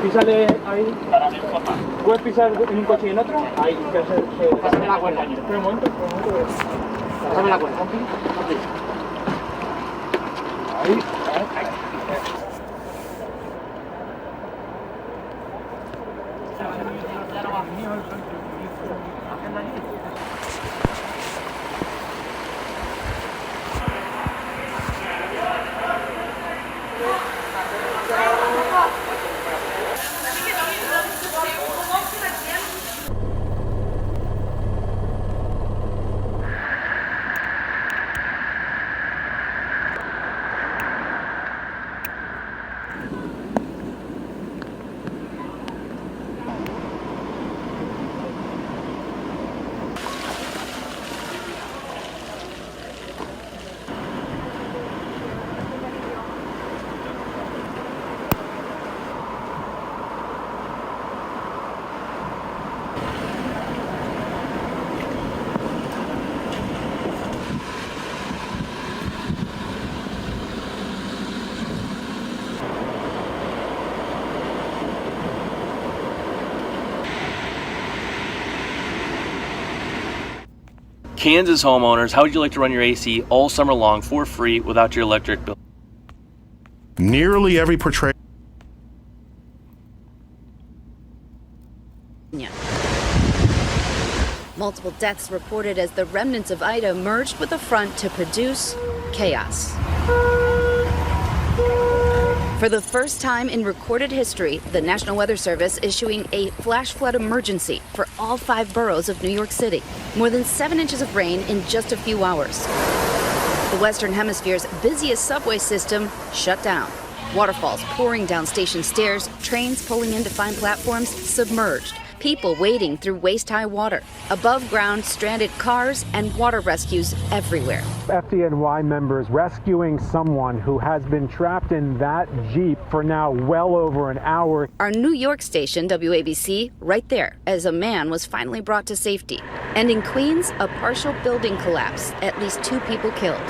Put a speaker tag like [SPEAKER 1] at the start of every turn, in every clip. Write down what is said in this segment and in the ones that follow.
[SPEAKER 1] Písale ahí. ¿Puedes pisar en un coche y en otro? Ahí, que pásame la cuerda. Espera un momento, Pásame la cuerda. Ahí.
[SPEAKER 2] Kansas homeowners, how would you like to run your AC all summer long for free without your electric bill?
[SPEAKER 3] Nearly every portrayal.
[SPEAKER 4] Multiple deaths reported as the remnants of Ida merged with the front to produce chaos. For the first time in recorded history, the National Weather Service issuing a flash flood emergency for all 5 boroughs of New York City. More than 7 inches of rain in just a few hours. The Western Hemisphere's busiest subway system shut down. Waterfalls pouring down station stairs, trains pulling in to find platforms submerged. People wading through waist-high water. Above ground, stranded cars and water rescues everywhere.
[SPEAKER 5] FDNY members rescuing someone who has been trapped in that Jeep for now well over an hour.
[SPEAKER 4] Our New York station, WABC, right there, as a man was finally brought to safety. And in Queens, a partial building collapse, at least 2 people killed.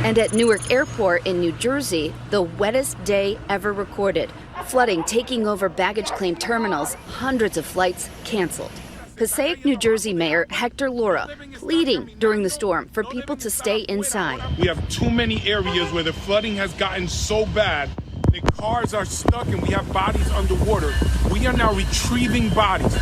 [SPEAKER 4] And at Newark Airport in New Jersey, the wettest day ever recorded. Flooding taking over baggage claim terminals, hundreds of flights canceled. Passaic, New Jersey Mayor Hector Lora pleading during the storm for people to stay inside.
[SPEAKER 6] We have too many areas where the flooding has gotten so bad that cars are stuck and we have bodies underwater. We are now retrieving bodies.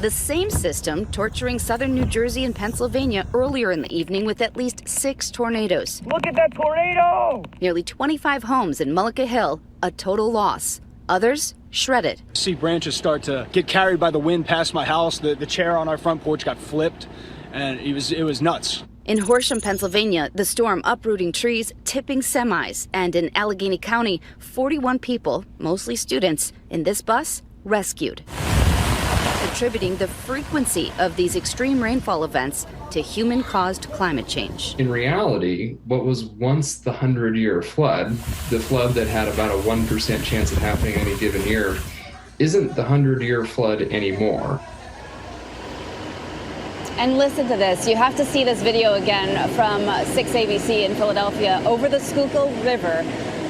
[SPEAKER 4] The same system torturing southern New Jersey and Pennsylvania earlier in the evening with at least 6 tornadoes.
[SPEAKER 1] Look at that tornado!
[SPEAKER 4] Nearly 25 homes in Mullica Hill, a total loss. Others shredded.
[SPEAKER 7] See branches start to get carried by the wind past my house. The chair on our front porch got flipped, and it was nuts.
[SPEAKER 4] In Horsham, Pennsylvania, the storm uprooting trees, tipping semis. And in Allegheny County, 41 people, mostly students, in this bus rescued. Attributing the frequency of these extreme rainfall events to human-caused climate change.
[SPEAKER 8] In reality, what was once the 100-year flood, the flood that had about a 1% chance of happening any given year, isn't the 100-year flood anymore.
[SPEAKER 9] And listen to this. You have to see this video again from 6 ABC in Philadelphia. Over the Schuylkill River,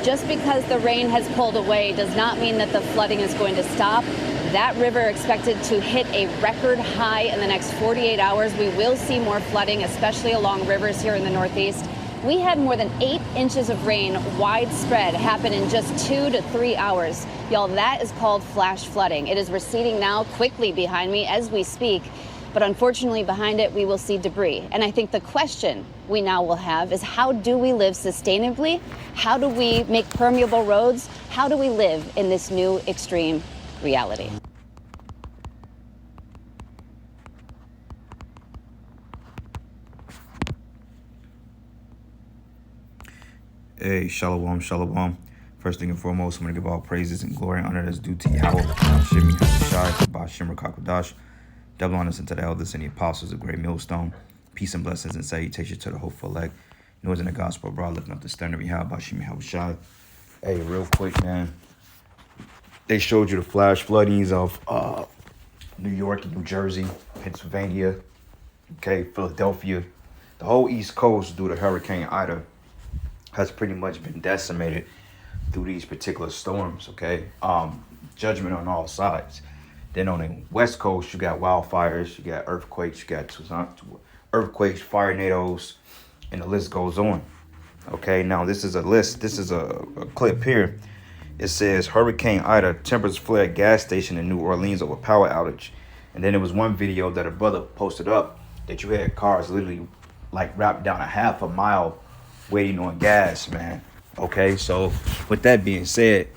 [SPEAKER 9] just because the rain has pulled away does not mean that the flooding is going to stop. That river expected to hit a record high in the next 48 hours. We will see more flooding, especially along rivers here in the Northeast. We had more than 8 inches of rain widespread happen in just 2 to 3 hours. Y'all, that is called flash flooding. It is receding now quickly behind me as we speak. But unfortunately, behind it, we will see debris. And I think the question we now will have is, how do we live sustainably? How do we make permeable roads? How do we live in this new extreme reality?
[SPEAKER 10] Hey, shalom, shalom. First thing and foremost, I'm going to give all praises and glory and honor that's due to Yahweh, Shemi Havushai, Bashim Rakakwadash. Double honors unto the elders and the apostles of Great Millstone. Peace and blessings and salutations to the hopeful elect. Noise in the gospel, bro. Lifting up the standard we have by Shemi Havushai. Hey, real quick, man. They showed you the flash floodings of New York and New Jersey, Pennsylvania, okay, Philadelphia. The whole East Coast due to Hurricane Ida has pretty much been decimated through these particular storms, okay? judgment on all sides. Then on the West Coast, you got wildfires, you got earthquakes, you got earthquakes, fire tornadoes, and the list goes on. Okay, now this is a list. This is a clip here. It says Hurricane Ida, tempers flare at gas station in New Orleans over power outage. And then there was one video that a brother posted up that you had cars literally like wrapped down a half a mile waiting on gas, man. Okay, so with that being said,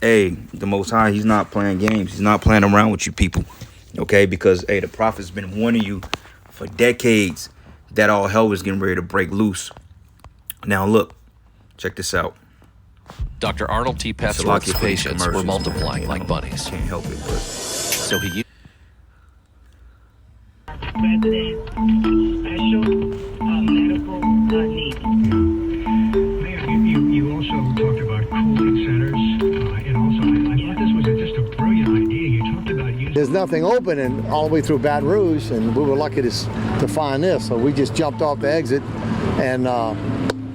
[SPEAKER 10] hey, the Most High, he's not playing games. He's not playing around with you people. Okay, because hey, the prophet's been warning you for decades that all hell was getting ready to break loose. Now look, check this out.
[SPEAKER 11] Dr. Arnold T. Petsworth's patients were multiplying like bunnies.
[SPEAKER 10] Can't help it, but
[SPEAKER 11] So he
[SPEAKER 1] President, special medical needs.
[SPEAKER 12] Mayor, you also talked about cooling centers, and also I thought this was just a brilliant idea. You talked about using.
[SPEAKER 13] There's nothing open and all the way through Baton Rouge, and we were lucky to find this. So we just jumped off the exit, and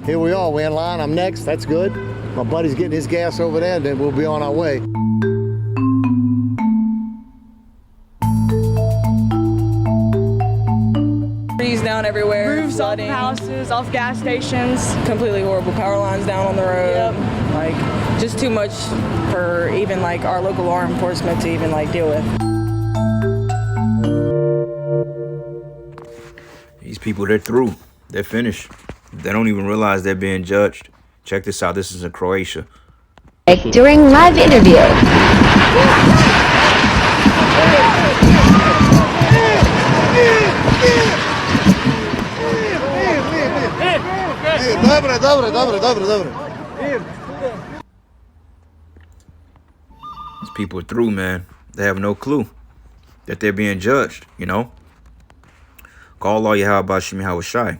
[SPEAKER 13] here we are. We're in line. I'm next. That's good. My buddy's getting his gas over there, and then we'll be on our way.
[SPEAKER 14] Trees down everywhere.
[SPEAKER 15] Roofs off houses, off gas stations.
[SPEAKER 14] Completely horrible. Power lines down on the road.
[SPEAKER 15] Yep.
[SPEAKER 14] Like, just too much for even like our local law enforcement to even like deal with.
[SPEAKER 10] These people, they're through. They're finished. They don't even realize they're being judged. Check this out. This is in Croatia.
[SPEAKER 16] During live interview.
[SPEAKER 10] These people are through, man. They have no clue that they're being judged, you know? Call all Yahweh Shimi Hawashai.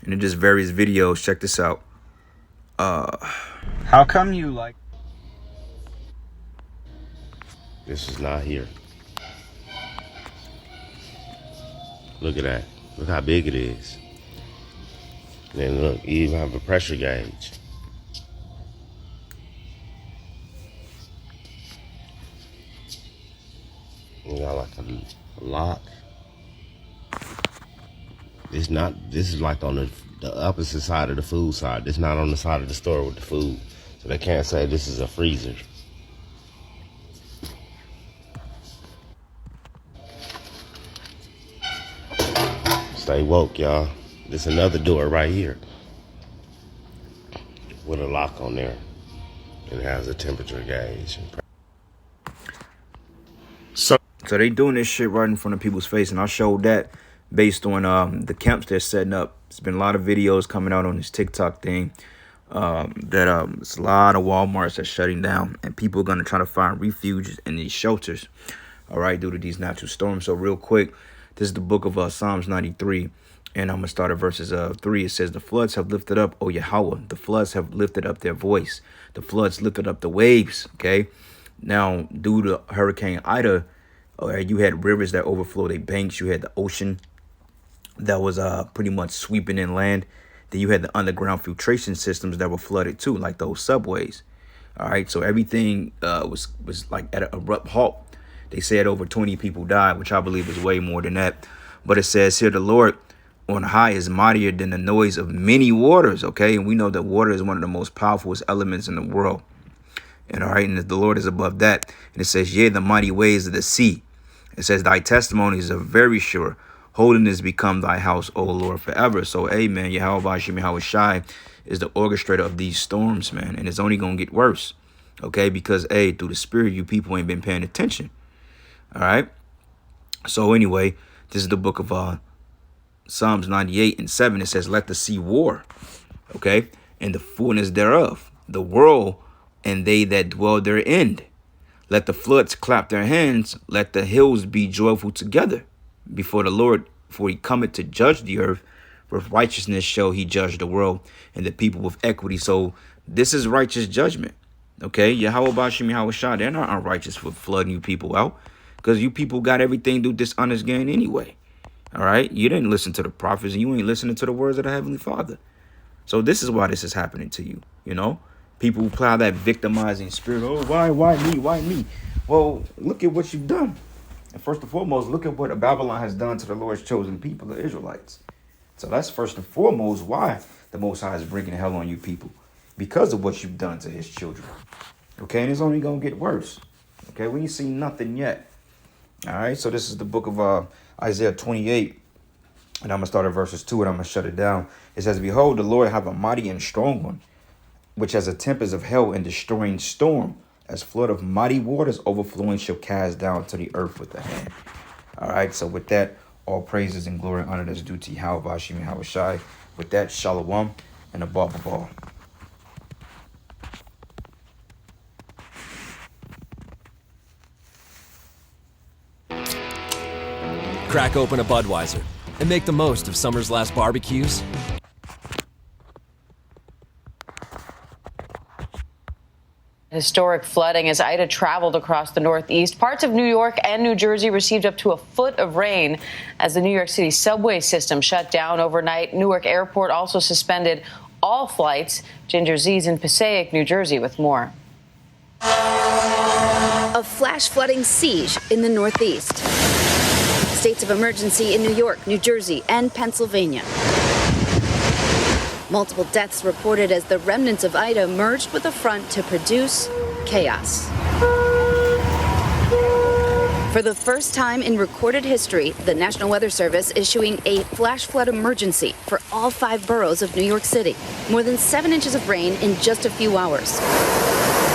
[SPEAKER 10] And in just various videos, check this out.
[SPEAKER 17] How come you like...
[SPEAKER 18] This is not here. Look at that. Look how big it is. And then look, you even have a pressure gauge. You got like a lock. It's not, this is like on the opposite side of the food side. It's not on the side of the store with the food. So they can't say this is a freezer. Stay woke, y'all. There's another door right here with a lock on there. It has a temperature gauge.
[SPEAKER 10] So they doing this shit right in front of people's face, and I showed that based on the camps they're setting up. There's been a lot of videos coming out on this TikTok thing that it's a lot of Walmarts that's shutting down, and people are gonna try to find refuge in these shelters, all right, due to these natural storms. So real quick, this is the book of Psalms 93, and I'm gonna start at verses 3. It says, "The floods have lifted up, O Yahweh. The floods have lifted up their voice. The floods lifted up the waves." Okay, now due to Hurricane Ida, you had rivers that overflowed their banks. You had the ocean that was pretty much sweeping inland. Then you had the underground filtration systems that were flooded too, like those subways. All right, so everything was like at an abrupt halt. They said over 20 people died, which I believe is way more than that. But it says here, the Lord on high is mightier than the noise of many waters. Okay, and we know that water is one of the most powerful elements in the world. And all right, and the Lord is above that. And it says, yea, the mighty waves of the sea. It says, thy testimonies are very sure. Holiness become thy house, O Lord, forever. So, amen. Yahweh Shimi Hawashai is the orchestrator of these storms, man. And it's only going to get worse. Okay, because, hey, through the spirit, you people ain't been paying attention. All right. So, anyway, this is the book of Psalms 98 and 7. It says, let the sea war. Okay, and the fullness thereof, the world and they that dwell therein. Let the floods clap their hands. Let the hills be joyful together before the Lord, for he cometh to judge the earth. With righteousness shall he judge the world, and the people with equity. So this is righteous judgment. Okay, Yahweh Bashim Hawashai, they're not unrighteous for flooding you people out, because you people got everything to dishonest gain anyway. All right, you didn't listen to the prophets, and you ain't listening to the words of the Heavenly Father. So this is why this is happening to you. You know, people who plow that victimizing spirit. Oh, why me? Why me? Well, look at what you've done. And first and foremost, look at what Babylon has done to the Lord's chosen people, the Israelites. So that's first and foremost why the Most High is bringing hell on you people. Because of what you've done to his children. Okay, and it's only going to get worse. Okay, we ain't seen nothing yet. All right, so this is the book of Isaiah 28. And I'm going to start at verses 2 and I'm going to shut it down. It says, Behold, the Lord have a mighty and strong one, which has a tempest of hell and destroying storm, as flood of mighty waters overflowing shall cast down to the earth with the hand. All right, so with that, all praises and glory and honor that's due to Yahweh Hashem Yahweh Shai. With that, shalom and a ball.
[SPEAKER 17] Crack open a Budweiser and make the most of summer's last barbecues.
[SPEAKER 19] Historic flooding as Ida traveled across the Northeast. Parts of New York and New Jersey received up to a foot of rain as the New York City subway system shut down overnight. Newark Airport also suspended all flights. Ginger Z's in Passaic, New Jersey with more.
[SPEAKER 4] A flash flooding siege in the Northeast. States of emergency in New York, New Jersey, and Pennsylvania. Multiple deaths reported as the remnants of Ida merged with a front to produce chaos. For the first time in recorded history, the National Weather Service issuing a flash flood emergency for all 5 boroughs of New York City. More than 7 inches of rain in just a few hours.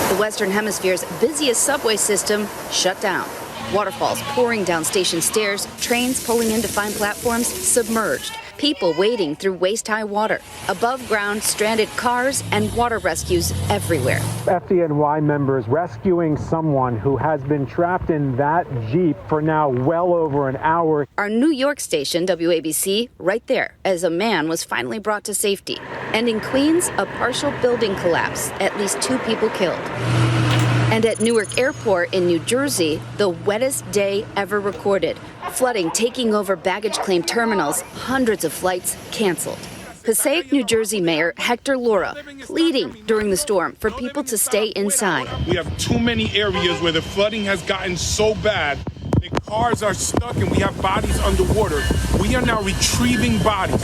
[SPEAKER 4] The Western Hemisphere's busiest subway system shut down. Waterfalls pouring down station stairs, trains pulling in to find platforms submerged. People wading through waist-high water. Above ground, stranded cars and water rescues everywhere.
[SPEAKER 5] FDNY members rescuing someone who has been trapped in that Jeep for now well over an hour.
[SPEAKER 4] Our New York station, WABC, right there, as a man was finally brought to safety. And in Queens, a partial building collapse, at least 2 people killed. And at Newark Airport in New Jersey, the wettest day ever recorded. Flooding taking over baggage claim terminals, hundreds of flights canceled. Passaic, New Jersey Mayor Hector Lora pleading during the storm for people to stay inside.
[SPEAKER 6] We have too many areas where the flooding has gotten so bad that cars are stuck and we have bodies underwater. We are now retrieving bodies.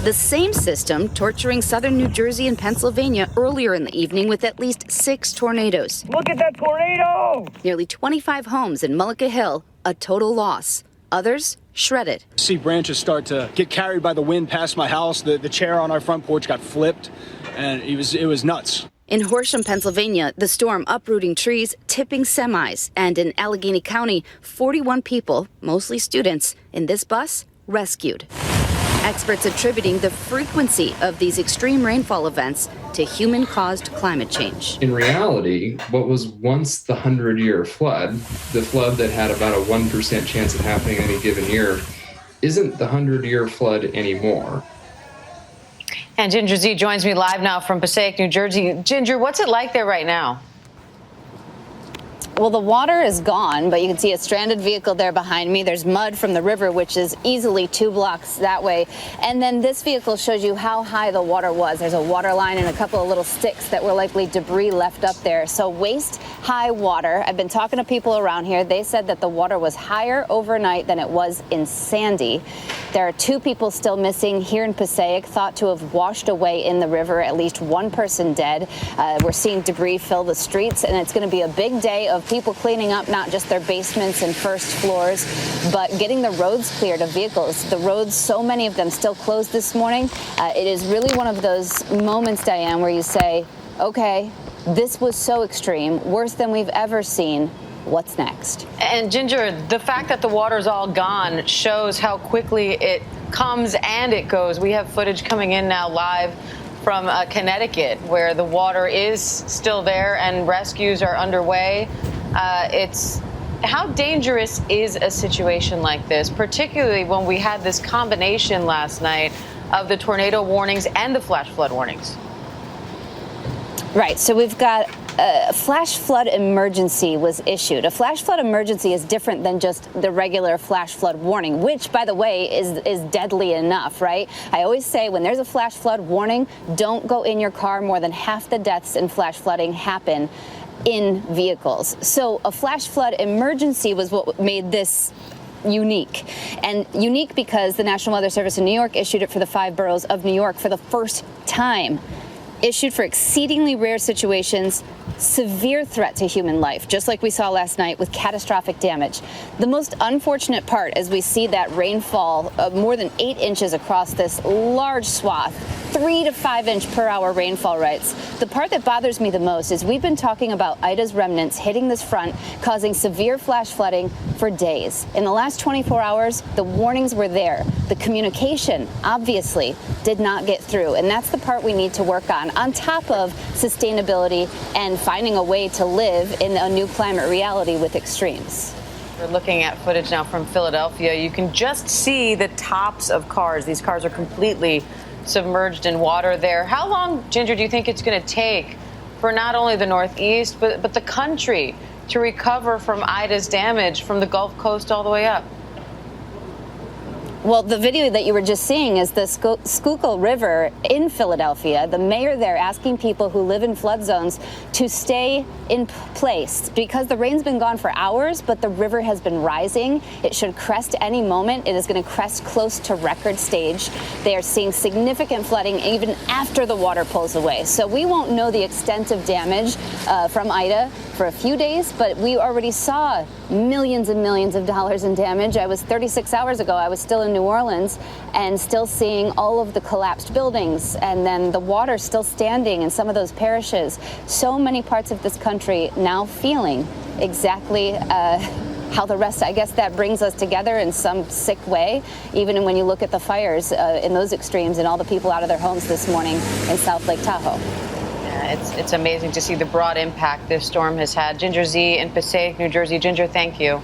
[SPEAKER 4] The same system torturing southern New Jersey and Pennsylvania earlier in the evening with at least 6 tornadoes.
[SPEAKER 1] Look at that tornado!
[SPEAKER 4] Nearly 25 homes in Mullica Hill, a total loss. Others shredded.
[SPEAKER 7] See branches start to get carried by the wind past my house. The chair on our front porch got flipped, and it was nuts.
[SPEAKER 4] In Horsham, Pennsylvania, the storm uprooting trees, tipping semis, and in Allegheny County, 41 people, mostly students, in this bus rescued. Experts attributing the frequency of these extreme rainfall events to human-caused climate change.
[SPEAKER 8] In reality, what was once the 100-year flood, the flood that had about a 1% chance of happening any given year, isn't the 100-year flood anymore.
[SPEAKER 19] And Ginger Z joins me live now from Passaic, New Jersey. Ginger, what's it like there right now?
[SPEAKER 9] Well, the water is gone, but you can see a stranded vehicle there behind me. There's mud from the river, which is easily 2 blocks that way. And then this vehicle shows you how high the water was. There's a water line and a couple of little sticks that were likely debris left up there. So waist-high water. I've been talking to people around here. They said that the water was higher overnight than it was in Sandy. There are 2 people still missing here in Passaic, thought to have washed away in the river, at least 1 person dead. We're seeing debris fill the streets, and it's going to be a big day of people cleaning up not just their basements and first floors, but getting the roads cleared of vehicles. The roads, so many of them still closed this morning. It is really one of those moments, Diane, where you say, okay, this was so extreme, worse than we've ever seen. What's next?
[SPEAKER 19] And Ginger, the fact that the water's all gone shows how quickly it comes and it goes. We have footage coming in now live from Connecticut, where the water is still there and rescues are underway. How dangerous is a situation like this, particularly when we had this combination last night of the tornado warnings and the flash flood warnings?
[SPEAKER 9] Right, so we've got a flash flood emergency was issued. A flash flood emergency is different than just the regular flash flood warning, which, by the way, is deadly enough, right? I always say when there's a flash flood warning, don't go in your car. More than half the deaths in flash flooding happen in vehicles. So a flash flood emergency was what made this unique. And unique because the National Weather Service in New York issued it for the 5 boroughs of New York for the first time. Issued for exceedingly rare situations, severe threat to human life, just like we saw last night with catastrophic damage. The most unfortunate part as we see that rainfall of more than 8 inches across this large swath, 3 to 5 inch per hour rainfall rates. The part that bothers me the most is we've been talking about Ida's remnants hitting this front, causing severe flash flooding for days. In the last 24 hours, the warnings were there. The communication, obviously, did not get through. And that's the part we need to work on top of sustainability and finding a way to live in a new climate reality with extremes.
[SPEAKER 19] We're looking at footage now from Philadelphia. You can just see the tops of cars. These cars are completely submerged in water there. How long, Ginger, do you think it's going to take for not only the Northeast, but the country to recover from Ida's damage from the Gulf Coast all the way up?
[SPEAKER 9] Well, the video that you were just seeing is the Schuylkill River in Philadelphia. The mayor there asking people who live in flood zones to stay in place because the rain's been gone for hours, but the river has been rising. It should crest any moment. It is going to crest close to record stage. They are seeing significant flooding even after the water pulls away. So we won't know the extent of damage from Ida for a few days, but we already saw millions and millions of dollars in damage. I was 36 hours ago, I was still in New Orleans and still seeing all of the collapsed buildings and then the water still standing in some of those parishes. So many parts of this country now feeling exactly how the rest, I guess that brings us together in some sick way, even when you look at the fires in those extremes and all the people out of their homes this morning in South Lake Tahoe.
[SPEAKER 19] It's amazing to see the broad impact this storm has had. Ginger Zee in Passaic, New Jersey. Ginger, thank you.